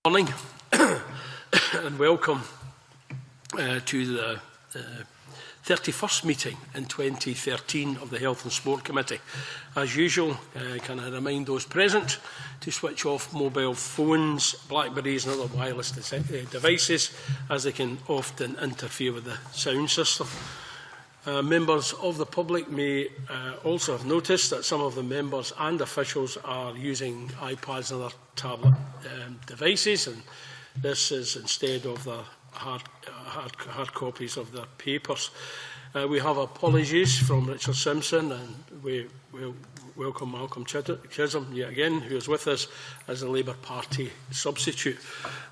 Morning and welcome to the 31st meeting in 2013 of the Health and Sport Committee. As usual, can I remind those present to switch off mobile phones, Blackberries and other wireless devices, as they can often interfere with the sound system. Members of the public may also have noticed that some of the members and officials are using iPads and other tablet devices, and this is instead of the hard copies of their papers. We have apologies from Richard Simpson, and we welcome Malcolm Chisholm yet again, who is with us as the Labour Party substitute.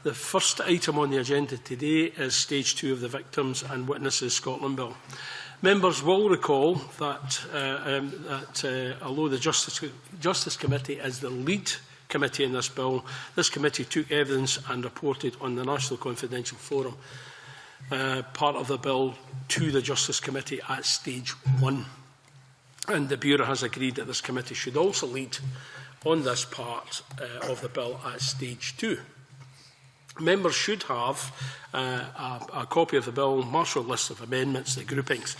The first item on the agenda today is Stage 2 of the Victims and Witnesses Scotland Bill. Members will recall that, although the Justice Committee is the lead committee in this bill, this committee took evidence and reported on the National Confidential Forum part of the bill to the Justice Committee at Stage 1. And the Bureau has agreed that this committee should also lead on this part of the bill at Stage 2. Members should have a copy of the bill, marshalled list of amendments, the groupings.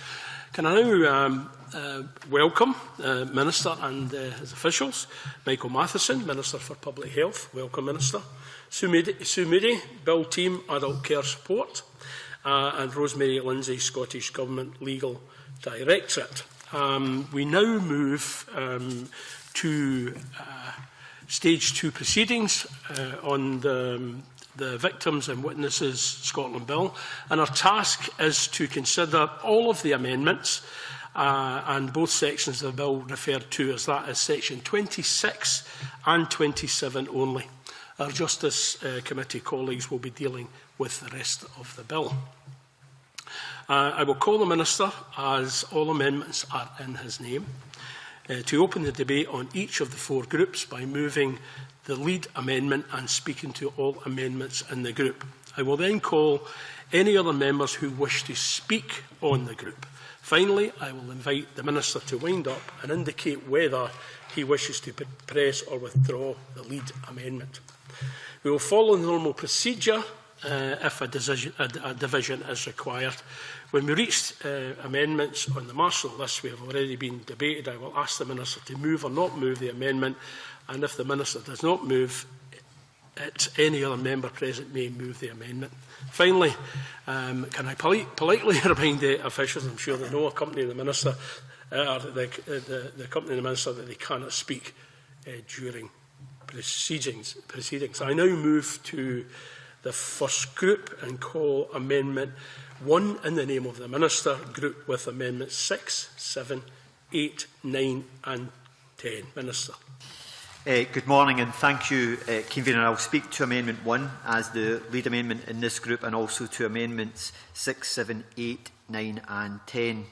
Can I now welcome the Minister and his officials? Michael Matheson, Minister for Public Health. Welcome, Minister. Sue Moody, Bill Team, Adult Care Support. And Rosemary Lindsay, Scottish Government Legal Directorate. We now move to Stage 2 proceedings on the Victims and Witnesses Scotland Bill, and our task is to consider all of the amendments and both sections of the bill referred to as that as section 26 and 27 only. Our Justice Committee colleagues will be dealing with the rest of the bill. I will call the Minister, as all amendments are in his name, to open the debate on each of the four groups by moving the lead amendment and speaking to all amendments in the group. I will then call any other members who wish to speak on the group. Finally, I will invite the Minister to wind up and indicate whether he wishes to press or withdraw the lead amendment. We will follow the normal procedure if a division is required. When we reach amendments on the martial list we have already been debated, I will ask the Minister to move or not move the amendment, and if the Minister does not move it, any other member present may move the amendment. Finally, can I politely remind the officials, I'm sure they know, accompanying the Minister, the accompanying the Minister, that they cannot speak during proceedings. I now move to the first group and call Amendment 1 in the name of the Minister, group with Amendments 6, 7, 8, 9 and 10. Minister. Good morning and thank you, Convener. I will speak to Amendment 1 as the lead amendment in this group, and also to Amendments 6, 7, 8, 9 and 10.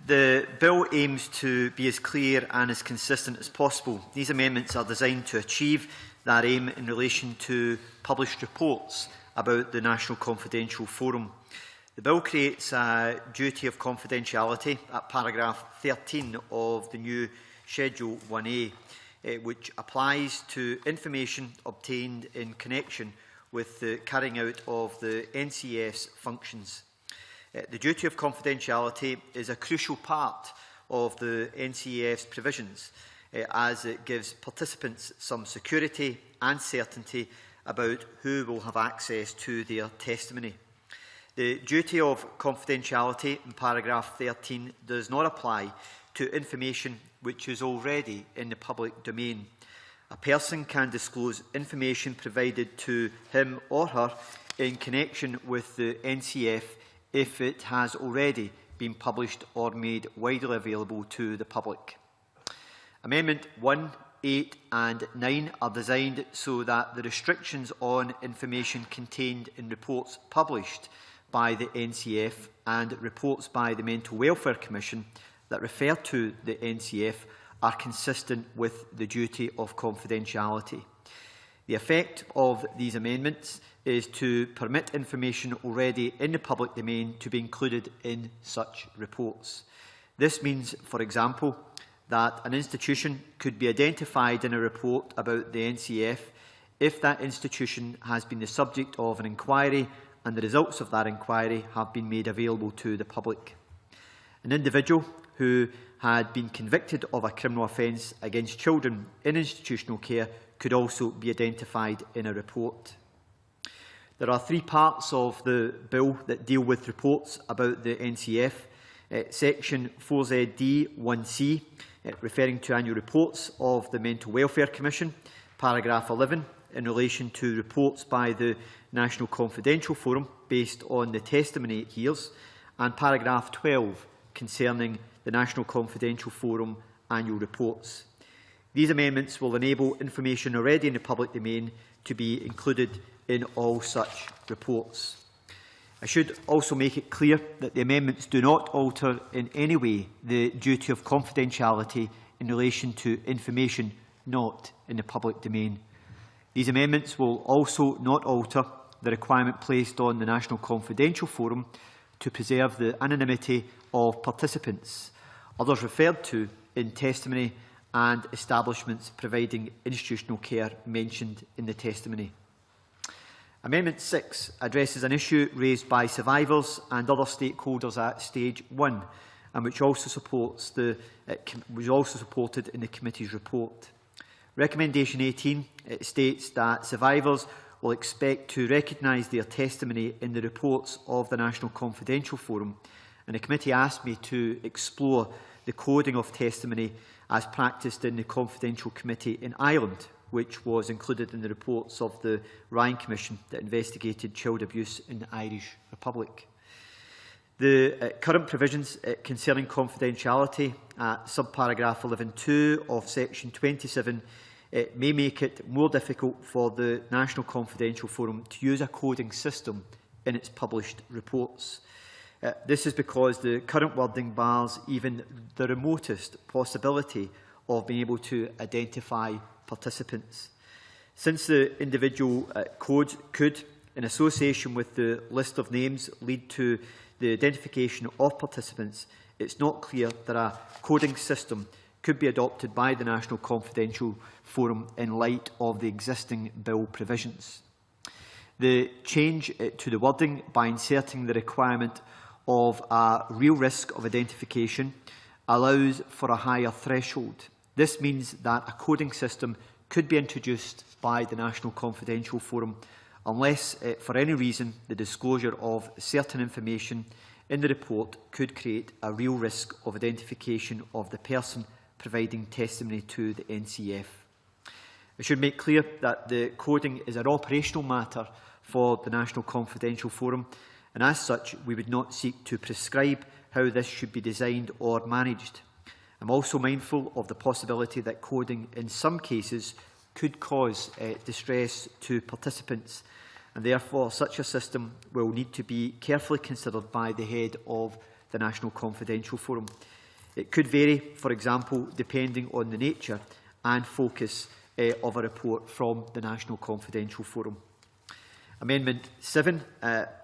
The bill aims to be as clear and as consistent as possible. These amendments are designed to achieve that aim in relation to published reports about the National Confidential Forum. The bill creates a duty of confidentiality at paragraph 13 of the new Schedule 1A, which applies to information obtained in connection with the carrying out of the NCF's functions. The duty of confidentiality is a crucial part of the NCF's provisions, as it gives participants some security and certainty about who will have access to their testimony. The duty of confidentiality in paragraph 13 does not apply to information which is already in the public domain. A person can disclose information provided to him or her in connection with the NCF if it has already been published or made widely available to the public. Amendment 1, 8 and 9 are designed so that the restrictions on information contained in reports published by the NCF and reports by the Mental Welfare Commission that refer to the NCF are consistent with the duty of confidentiality. The effect of these amendments is to permit information already in the public domain to be included in such reports. This means, for example, that an institution could be identified in a report about the NCF if that institution has been the subject of an inquiry and the results of that inquiry have been made available to the public. An individual who had been convicted of a criminal offence against children in institutional care could also be identified in a report. There are three parts of the bill that deal with reports about the NCF. Section 4ZD 1C, referring to annual reports of the Mental Welfare Commission. Paragraph 11, in relation to reports by the National Confidential Forum based on the testimony it hears. And paragraph 12, concerning the National Confidential Forum annual reports. These amendments will enable information already in the public domain to be included in all such reports. I should also make it clear that the amendments do not alter in any way the duty of confidentiality in relation to information not in the public domain. These amendments will also not alter the requirement placed on the National Confidential Forum to preserve the anonymity of participants, others referred to in testimony, and establishments providing institutional care mentioned in the testimony. Amendment 6 addresses an issue raised by survivors and other stakeholders at Stage 1, and which was also supported in the committee's report. Recommendation 18 states that survivors will expect to recognise their testimony in the reports of the National Confidential Forum, and the committee asked me to explore the coding of testimony as practised in the Confidential Committee in Ireland, which was included in the reports of the Ryan Commission that investigated child abuse in the Irish Republic. The current provisions concerning confidentiality at subparagraph 11.2 of section 27 may make it more difficult for the National Confidential Forum to use a coding system in its published reports. This is because the current wording bars even the remotest possibility of being able to identify participants. Since the individual code could, in association with the list of names, lead to the identification of participants, it's not clear that a coding system could be adopted by the National Confidential Forum in light of the existing bill provisions. The change to the wording by inserting the requirement of a real risk of identification allows for a higher threshold. This means that a coding system could be introduced by the National Confidential Forum unless, for any reason, the disclosure of certain information in the report could create a real risk of identification of the person providing testimony to the NCF. I should make clear that the coding is an operational matter for the National Confidential Forum, and as such we would not seek to prescribe how this should be designed or managed. I'm also mindful of the possibility that coding in some cases could cause distress to participants, and therefore such a system will need to be carefully considered by the head of the National Confidential Forum. It could vary, for example, depending on the nature and focus of a report from the National Confidential Forum. Amendment 7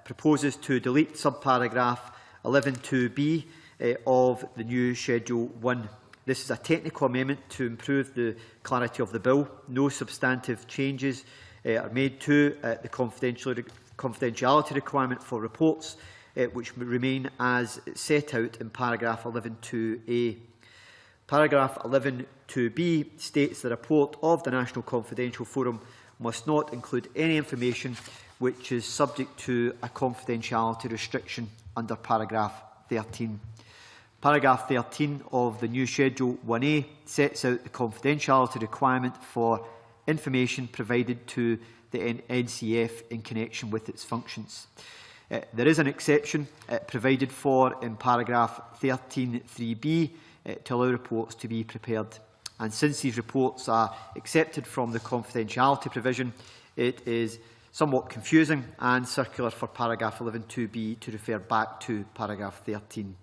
proposes to delete subparagraph 11.2b of the new Schedule 1. This is a technical amendment to improve the clarity of the bill. No substantive changes are made to the confidentiality requirement for reports, which remain as set out in paragraph 11.2a. Paragraph 11.2b states the report of the National Confidential Forum must not include any information which is subject to a confidentiality restriction under paragraph 13. Paragraph 13 of the new Schedule 1A sets out the confidentiality requirement for information provided to the NCF in connection with its functions. There is an exception provided for in paragraph 13.3b to allow reports to be prepared. And since these reports are accepted from the confidentiality provision, it is somewhat confusing and circular for paragraph 11.2b to refer back to paragraph 13.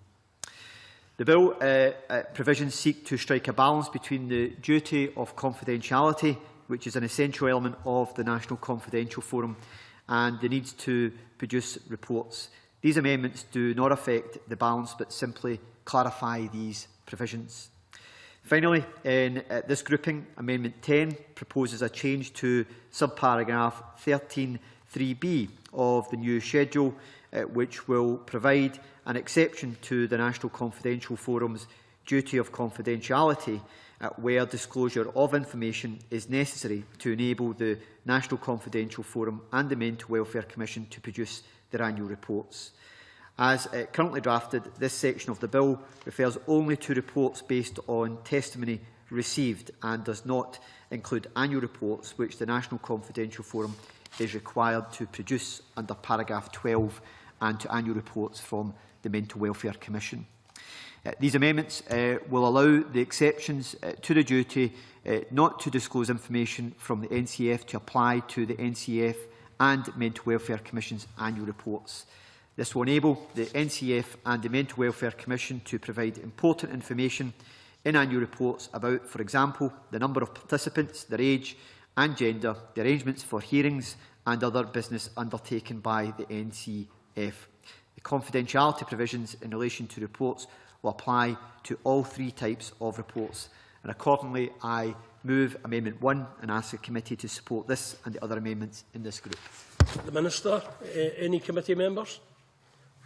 The bill provisions seek to strike a balance between the duty of confidentiality, which is an essential element of the National Confidential Forum, and the needs to produce reports. These amendments do not affect the balance but simply clarify these provisions. Finally, in this grouping, Amendment 10 proposes a change to subparagraph 13(3)(b) of the new schedule, which will provide an exception to the National Confidential Forum's duty of confidentiality where disclosure of information is necessary to enable the National Confidential Forum and the Mental Welfare Commission to produce their annual reports. As currently drafted, this section of the bill refers only to reports based on testimony received and does not include annual reports which the National Confidential Forum is required to produce under paragraph 12 and to annual reports from the Mental Welfare Commission. These amendments will allow the exceptions to the duty not to disclose information from the NCF to apply to the NCF and Mental Welfare Commission's annual reports. This will enable the NCF and the Mental Welfare Commission to provide important information in annual reports about, for example, the number of participants, their age and gender, the arrangements for hearings and other business undertaken by the NCF. The confidentiality provisions in relation to reports will apply to all three types of reports, and accordingly I move Amendment 1 and ask the committee to support this and the other amendments in this group. The Minister, any committee members?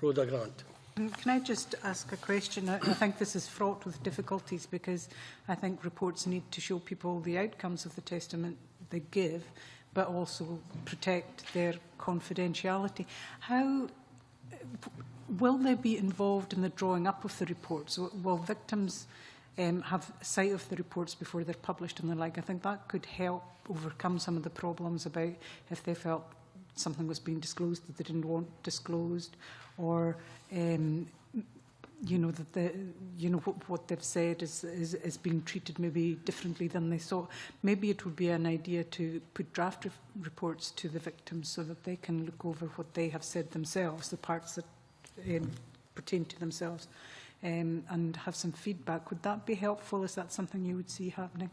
Rhoda Grant. Can I just ask a question? I think this is fraught with difficulties because I think reports need to show people the outcomes of the testament they give, but also protect their confidentiality. How will they be involved in the drawing up of the reports? Will victims have sight of the reports before they're published and the like? I think that could help overcome some of the problems about if they felt something was being disclosed that they didn't want disclosed, or you know, that what they've said is being treated maybe differently than they thought. Maybe it would be an idea to put draft reports to the victims so that they can look over what they have said themselves, the parts that pertain to themselves, and have some feedback. Would that be helpful? Is that something you would see happening?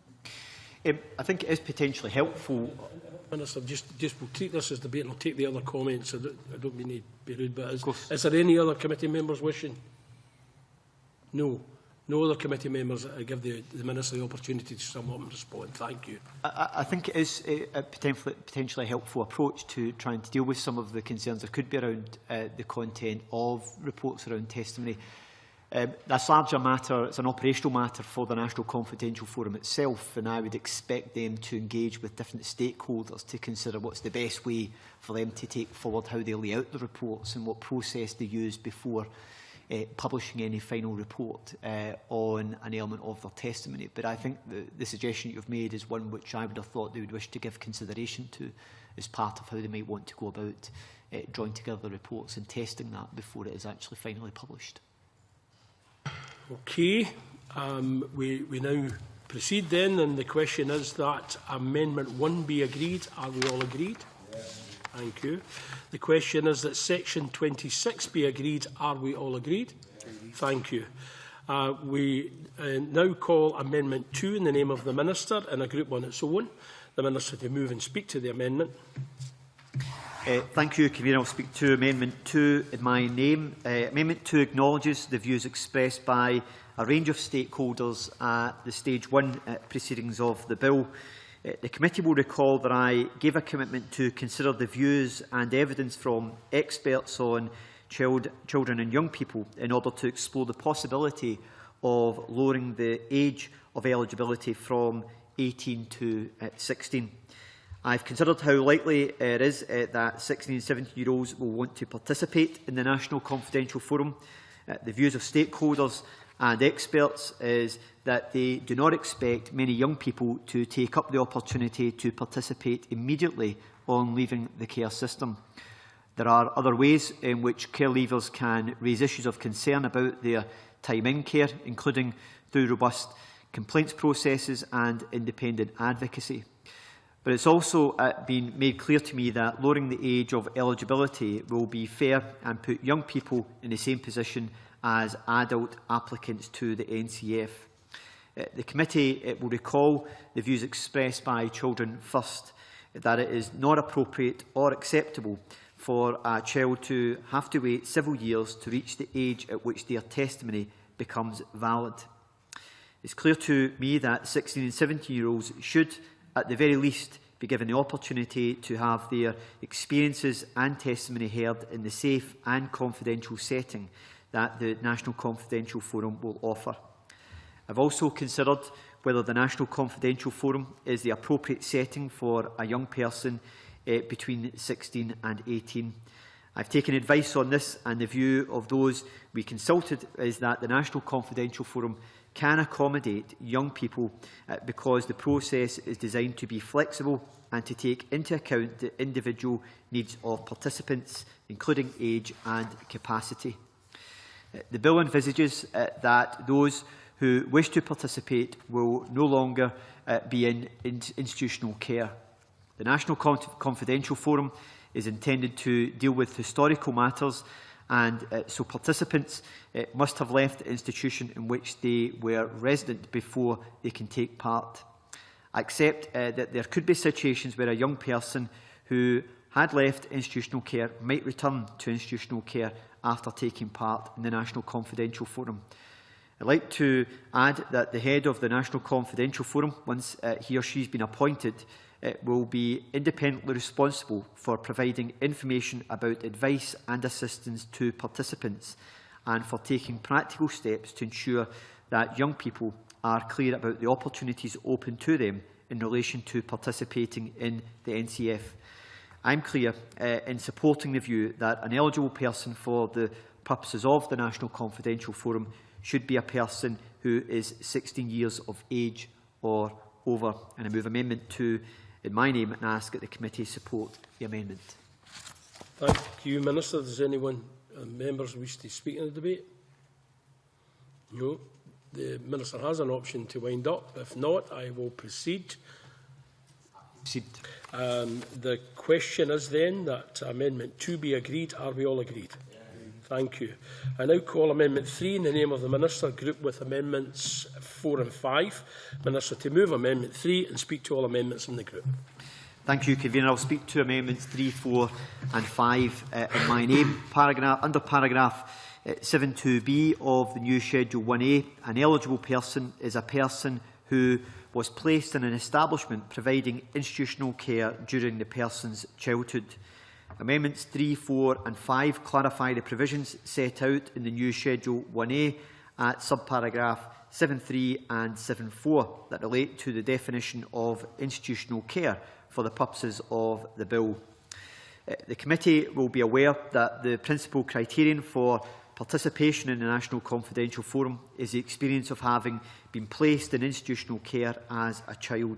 I think it is potentially helpful. Minister, just we'll treat this as debate and I'll take the other comments. I don't mean to be rude, but is there any other committee members wishing? No. No other committee members. I give the Minister the opportunity to sum up and respond. Thank you. I think it is a potentially helpful approach to trying to deal with some of the concerns there could be around the content of reports around testimony. That's larger matter, it's an operational matter for the National Confidential Forum itself, and I would expect them to engage with different stakeholders to consider what's the best way for them to take forward how they lay out the reports and what process they use before publishing any final report on an element of their testimony. But I think the suggestion you've made is one which I would have thought they would wish to give consideration to as part of how they might want to go about drawing together reports and testing that before it is actually finally published. Okay, we now proceed then, and the question is that Amendment 1 be agreed. Are we all agreed? Yes. Thank you. The question is that Section 26 be agreed. Are we all agreed? Yes. Thank you. We now call Amendment 2 in the name of the Minister and a group on its own. The Minister to move and speak to the amendment. Thank you, Convener. I'll speak to Amendment 2 in my name. Amendment 2 acknowledges the views expressed by a range of stakeholders at the Stage 1 proceedings of the bill. The committee will recall that I gave a commitment to consider the views and evidence from experts on children and young people in order to explore the possibility of lowering the age of eligibility from 18 to 16. I've considered how likely it is that 16 and 17-year-olds will want to participate in the National Confidential Forum. The views of stakeholders and experts is that they do not expect many young people to take up the opportunity to participate immediately on leaving the care system. There are other ways in which care leavers can raise issues of concern about their time in care, including through robust complaints processes and independent advocacy. But it's also been made clear to me that lowering the age of eligibility will be fair and put young people in the same position as adult applicants to the NCF. The committee will recall the views expressed by Children First, that it is not appropriate or acceptable for a child to have to wait several years to reach the age at which their testimony becomes valid. It's clear to me that 16 and 17-year-olds should, at the very least, be given the opportunity to have their experiences and testimony heard in the safe and confidential setting that the National Confidential Forum will offer. I've also considered whether the National Confidential Forum is the appropriate setting for a young person between 16 and 18. I've taken advice on this, and the view of those we consulted is that the National Confidential Forum can accommodate young people because the process is designed to be flexible and to take into account the individual needs of participants, including age and capacity. The bill envisages that those who wish to participate will no longer be in institutional care. The National Confidential Forum is intended to deal with historical matters, and so participants must have left the institution in which they were resident before they can take part. I accept that there could be situations where a young person who had left institutional care might return to institutional care after taking part in the National Confidential Forum. I'd like to add that the head of the National Confidential Forum, once he or she has been appointed, will be independently responsible for providing information about advice and assistance to participants and for taking practical steps to ensure that young people are clear about the opportunities open to them in relation to participating in the NCF. I'm clear in supporting the view that an eligible person for the purposes of the National Confidential Forum should be a person who is 16 years of age or over. And I move Amendment 2 in my name and ask that the committee support the amendment. Thank you, Minister. Does anyone, members, wish to speak in the debate? No. The Minister has an option to wind up. If not, I will proceed. The question is then that Amendment 2 be agreed. Are we all agreed? Yeah. Thank you. I now call Amendment 3 in the name of the Minister, group with Amendments 4 and 5. Minister, to move Amendment 3 and speak to all amendments in the group. Thank you, Convener. I'll speak to Amendments 3, 4 and 5 in my name. Under paragraph 7.2b of the new Schedule 1A, an eligible person is a person who was placed in an establishment providing institutional care during the person's childhood. Amendments 3, 4 and 5 clarify the provisions set out in the new Schedule 1A at subparagraph 7.3 and 7.4 that relate to the definition of institutional care for the purposes of the bill. The committee will be aware that the principal criterion for participation in the National Confidential Forum is the experience of having been placed in institutional care as a child.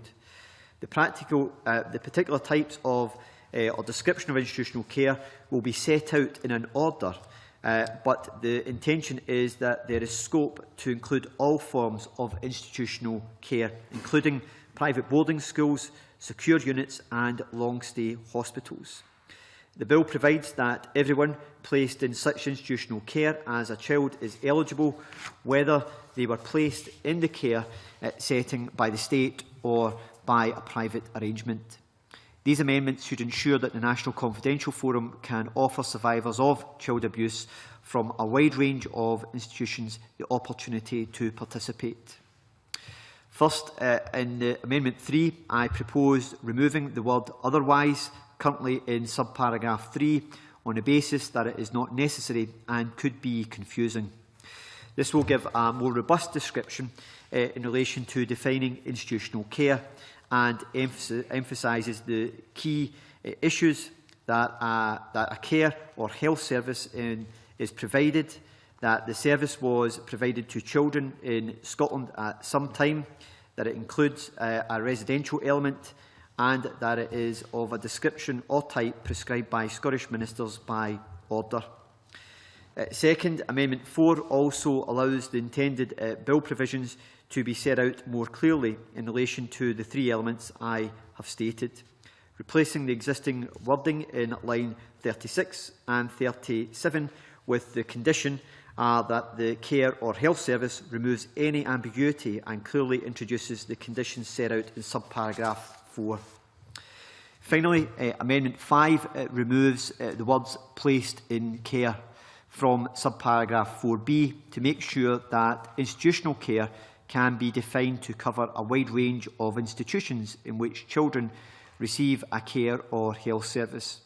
The particular types of or description of institutional care will be set out in an order, but the intention is that there is scope to include all forms of institutional care, including private boarding schools, secure units and long-stay hospitals. The bill provides that everyone placed in such institutional care as a child is eligible, whether they were placed in the care setting by the state or by a private arrangement. These amendments should ensure that the National Confidential Forum can offer survivors of child abuse from a wide range of institutions the opportunity to participate. First, in Amendment 3, I propose removing the word otherwise, currently in subparagraph 3, on the basis that it is not necessary and could be confusing. This will give a more robust description in relation to defining institutional care and emphasises the key issues that a care or health service is provided, that the service was provided to children in Scotland at some time, that it includes a residential element, and that it is of a description or type prescribed by Scottish ministers by order. Second, Amendment 4 also allows the intended bill provisions to be set out more clearly in relation to the three elements I have stated, replacing the existing wording in line 36 and 37 with the condition that the care or health service removes any ambiguity and clearly introduces the conditions set out in subparagraph 4. Finally, Amendment 5 removes the words placed in care from subparagraph 4b to make sure that institutional care can be defined to cover a wide range of institutions in which children receive a care or health service.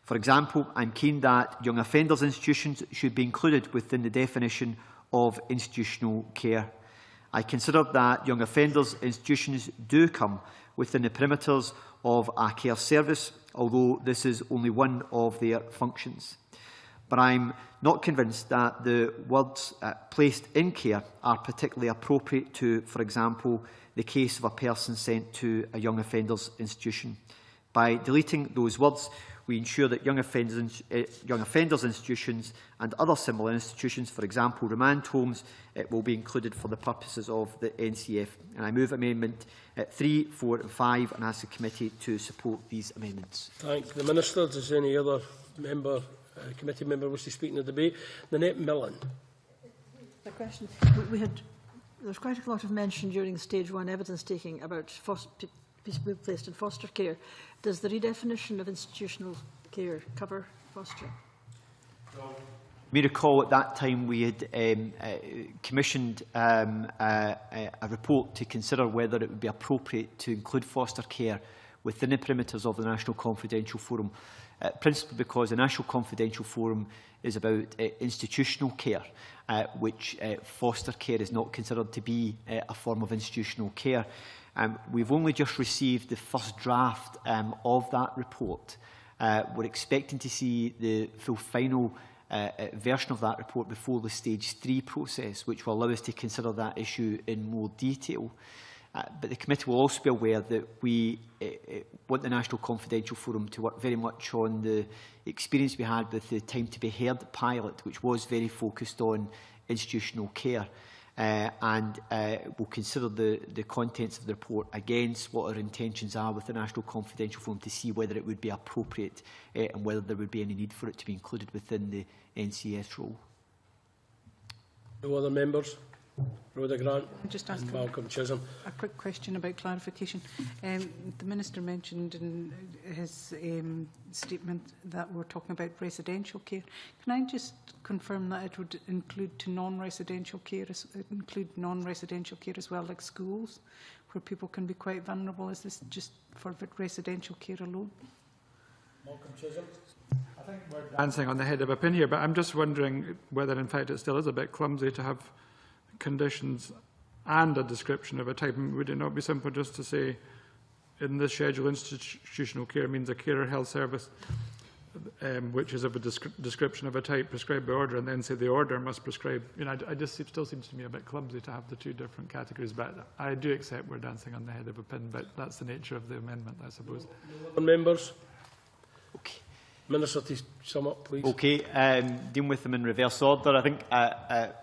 For example, I am keen that young offenders institutions should be included within the definition of institutional care. I consider that young offenders institutions do come within the perimeters of a care service, although this is only one of their functions. But I am not convinced that the words placed in care are particularly appropriate to, for example, the case of a person sent to a young offenders institution. By deleting those words, we ensure that young offenders institutions and other similar institutions, for example remand homes, will be included for the purposes of the NCF. And I move Amendment 3, 4 and 5 and ask the committee to support these amendments. Thank the Minister. Does any other member, committee member wish to speak in the debate? Nanette Millen. The question. There was quite a lot of mention during the stage 1 evidence taking about people placed in foster care. Does the redefinition of institutional care cover fostering? You may recall at that time we had commissioned a report to consider whether it would be appropriate to include foster care within the perimeters of the National Confidential Forum, principally because the National Confidential Forum is about institutional care, which foster care is not considered to be a form of institutional care. We've only just received the first draft of that report. We're expecting to see the full final version of that report before the Stage 3 process, which will allow us to consider that issue in more detail. But the committee will also be aware that we want the National Confidential Forum to work very much on the experience we had with the Time to be Heard pilot, which was very focused on institutional care. And we'll consider the contents of the report against what our intentions are with the National Confidential Forum to see whether it would be appropriate and whether there would be any need for it to be included within the NCS role. No other members? Rhoda Grant just ask and Malcolm Chisholm. A quick question about clarification. The Minister mentioned in his statement that we're talking about residential care. Can I just confirm that it would include non-residential care as well, like schools, where people can be quite vulnerable? Is this just for residential care alone? Malcolm Chisholm. I think we're dancing on the head of a pin here, but I'm just wondering whether in fact it still is a bit clumsy to have conditions and a description of a type. Would it not be simple just to say in this schedule institutional care means a care or health service which is of a description of a type prescribed by order, and then say the order must prescribe? You know, it still seems to me a bit clumsy to have the two different categories, but I do accept we're dancing on the head of a pin, but that's the nature of the amendment, I suppose. No other members? Okay. Minister, to sum up, please. Okay, dealing with them in reverse order. I think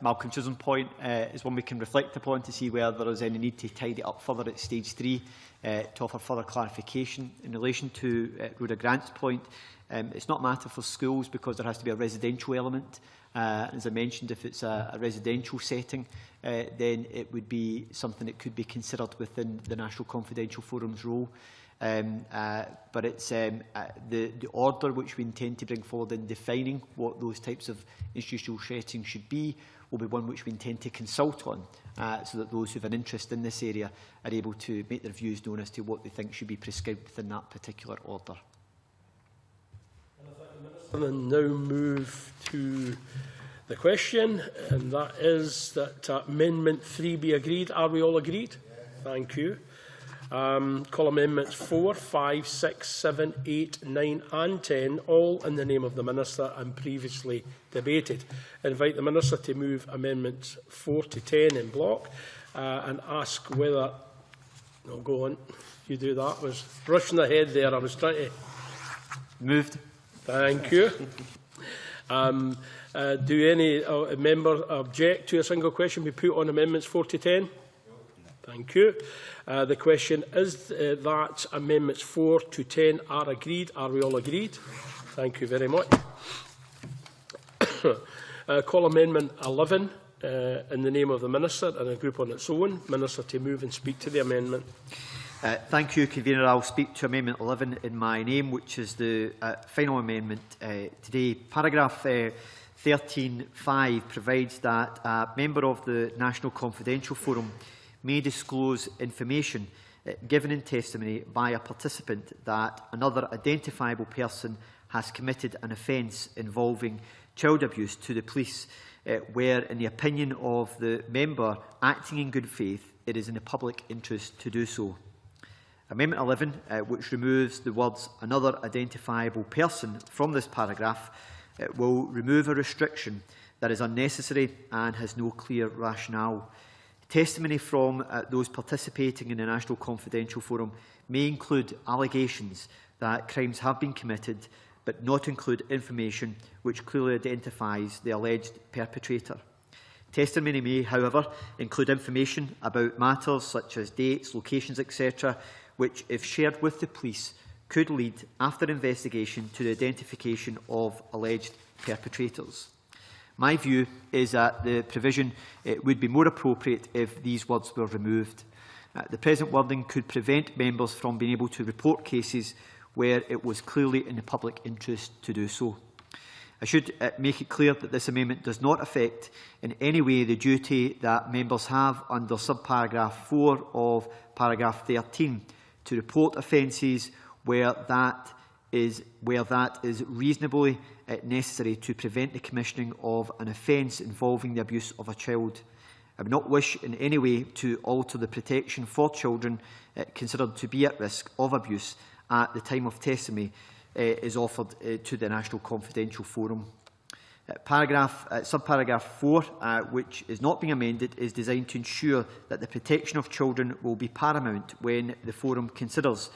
Malcolm Chisholm's point is one we can reflect upon to see whether there is any need to tidy it up further at Stage 3 to offer further clarification. In relation to Rhoda Grant's point, it's not a matter for schools because there has to be a residential element. As I mentioned, if it's a residential setting, then it would be something that could be considered within the National Confidential Forum's role. But it's the order which we intend to bring forward in defining what those types of institutional settings should be will be one which we intend to consult on, so that those who have an interest in this area are able to make their views known as to what they think should be prescribed within that particular order. And now move to the question, and that is that Amendment 3 be agreed. Are we all agreed? Yes. Thank you. Call Amendments 4, 5, 6, 7, 8, 9 and 10, all in the name of the Minister and previously debated. I invite the Minister to move Amendments 4 to 10 in block and ask whether... No, go on. You do that. I was rushing ahead there. I was trying to... Moved. Thank you. Do any member object to a single question be put on Amendments 4 to 10? Thank you. The question is that Amendments 4 to 10 are agreed. Are we all agreed? Thank you very much. Call Amendment 11 in the name of the Minister and a group on its own. Minister to move and speak to the amendment. Thank you, Convener. I will speak to Amendment 11 in my name, which is the final amendment today. Paragraph 13.5 provides that a member of the National Confidential Forum may disclose information given in testimony by a participant that another identifiable person has committed an offence involving child abuse to the police, where, in the opinion of the member acting in good faith, it is in the public interest to do so. Amendment 11, which removes the words "another identifiable person" from this paragraph, will remove a restriction that is unnecessary and has no clear rationale. Testimony from those participating in the National Confidential Forum may include allegations that crimes have been committed, but not include information which clearly identifies the alleged perpetrator. Testimony may, however, include information about matters such as dates, locations, etc., which, if shared with the police, could lead, after investigation, to the identification of alleged perpetrators. My view is that the provision would be more appropriate if these words were removed. The present wording could prevent members from being able to report cases where it was clearly in the public interest to do so. I should make it clear that this amendment does not affect in any way the duty that members have under subparagraph 4 of paragraph 13 to report offences where that is reasonably necessary to prevent the commissioning of an offence involving the abuse of a child. I would not wish in any way to alter the protection for children considered to be at risk of abuse at the time of testimony is offered to the National Confidential Forum. Subparagraph 4, which is not being amended, is designed to ensure that the protection of children will be paramount when the Forum considers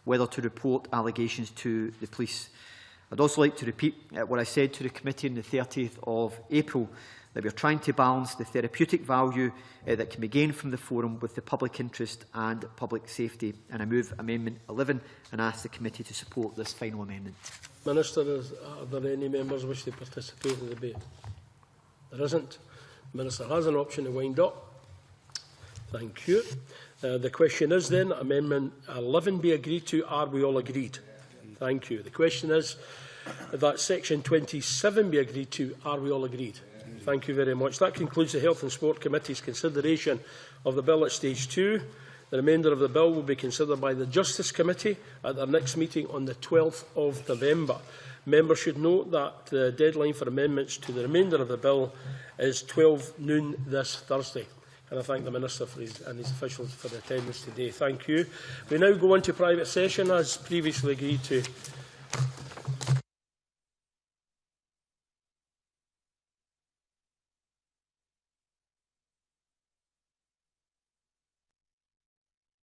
whether to report allegations to the police. I'd also like to repeat what I said to the committee on the 30th of April, that we are trying to balance the therapeutic value that can be gained from the Forum with the public interest and public safety. And I move Amendment 11 and ask the committee to support this final amendment. Minister, are there any members wish to participate in the debate? There isn't. The Minister has an option to wind up. Thank you. The question is then, Amendment 11 be agreed to. Are we all agreed? Thank you. The question is that Section 27 be agreed to. Are we all agreed? Thank you very much. That concludes the Health and Sport Committee's consideration of the bill at stage 2. The remainder of the bill will be considered by the Justice Committee at their next meeting on the 12th of November. Members should note that the deadline for amendments to the remainder of the bill is 12 noon this Thursday. And I thank the Minister for and his officials for the attendance today. Thank you. We now go into private session as previously agreed to.